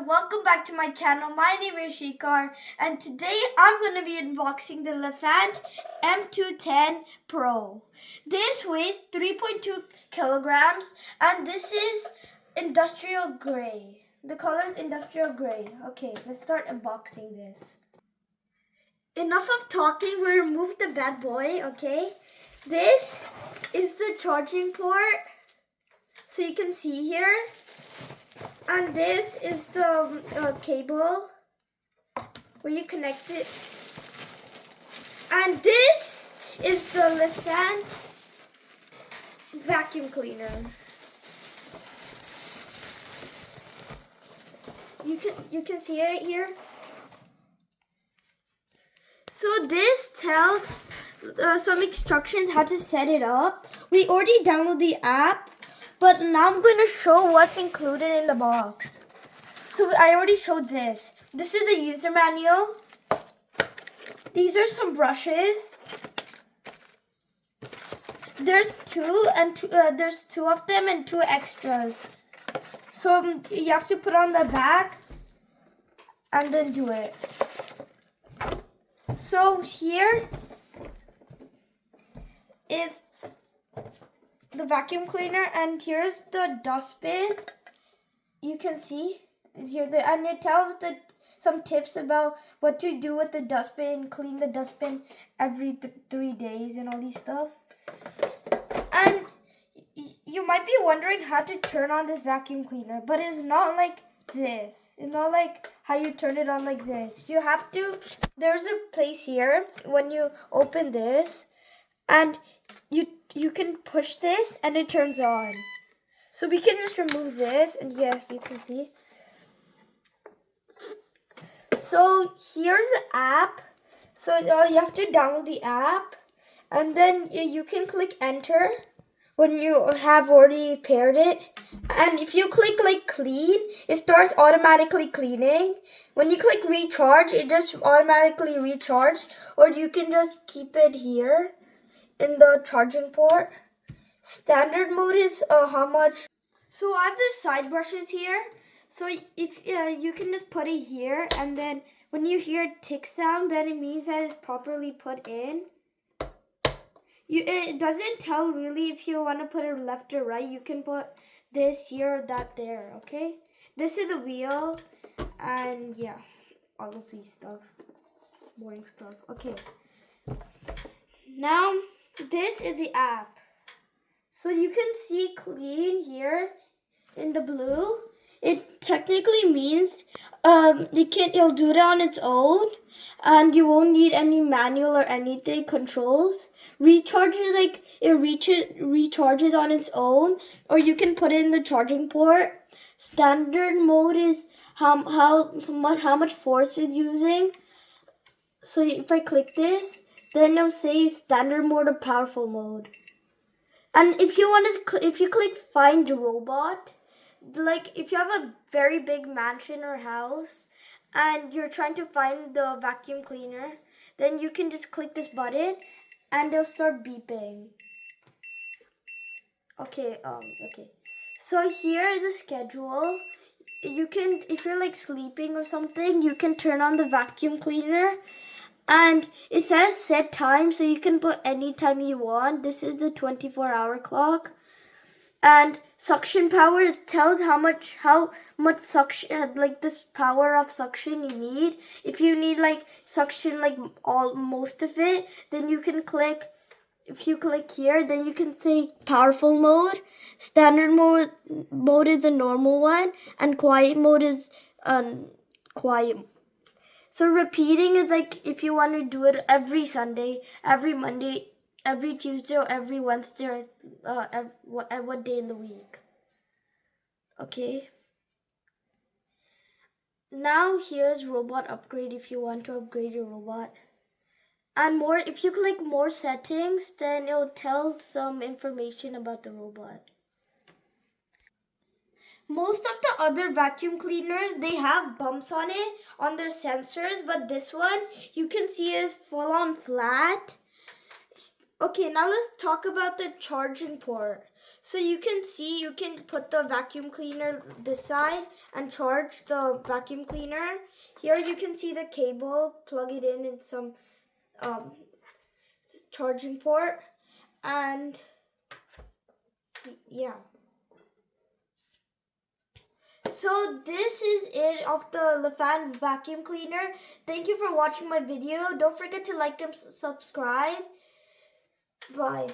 welcome back to my channel. My name is Shikar and today I'm going to be unboxing the Lefant M210 Pro. This weighs 3.2 kilograms and this is industrial gray. The color is industrial gray. Okay, let's start unboxing this. Enough of talking, we'll remove the bad boy, okay? This is the charging port. So you can see here. And this is the cable where you connect it. And this is the Lefant vacuum cleaner. You can see it here. So this tells some instructions how to set it up. We already downloaded the app. But now I'm going to show what's included in the box. So I already showed this. This is the user manual. These are some brushes. There's two of them and two extras. So you have to put on the back and then do it. So here is the vacuum cleaner, and here's the dustbin. You can see here, and it tells some tips about what to do with the dustbin, clean the dustbin every 3 days and all these stuff. And you might be wondering how to turn on this vacuum cleaner, but it's not like this. It's not like how you turn it on like this. You have to, there's a place here when you open this, and you can push this and it turns on. So we can just remove this, and yeah, you can see. So here's the app. So you have to download the app, and then you can click enter when you have already paired it. And if you click like clean, it starts automatically cleaning. When you click recharge, it just automatically recharges, or you can just keep it here in the charging port. Standard mode is how much. So I have the side brushes here. So if you can just put it here, and then when you hear tick sound, then it means that it's properly put in. It doesn't tell really if you want to put it left or right. You can put this here or that there, okay? This is the wheel, and yeah, all of these stuff, boring stuff. Okay. Now this is the app. So you can see clean here in the blue. It technically means it'll do it on its own, and you won't need any manual or anything controls. Recharge is like it recharges on its own, or you can put it in the charging port. Standard mode is how much force it's using. So if I click this, then it'll say standard mode or powerful mode. And if you click find robot, like if you have a very big mansion or house and you're trying to find the vacuum cleaner, then you can just click this button and they'll start beeping. Okay, So here is the schedule. You can, if you're like sleeping or something, you can turn on the vacuum cleaner. And it says set time, so you can put any time you want. This is the 24-hour clock. And suction power, it tells how much suction, like this power of suction you need. If you need like suction like most of it, then you can click. If you click here, then you can say powerful mode. Standard mode is a normal one, and quiet mode is quiet. So repeating is like if you want to do it every Sunday, every Monday, every Tuesday, or every Wednesday, or what day in the week. Okay. Now here's robot upgrade if you want to upgrade your robot. And more, if you click more settings, then it'll tell some information about the robot. Most of the other vacuum cleaners, they have bumps on it, on their sensors, but this one, you can see is full on flat. Okay, now let's talk about the charging port. So you can see, you can put the vacuum cleaner this side and charge the vacuum cleaner. Here you can see the cable, plug it in some charging port, and yeah. So this is it of the Lefant vacuum cleaner. Thank you for watching my video. Don't forget to like and subscribe. Bye.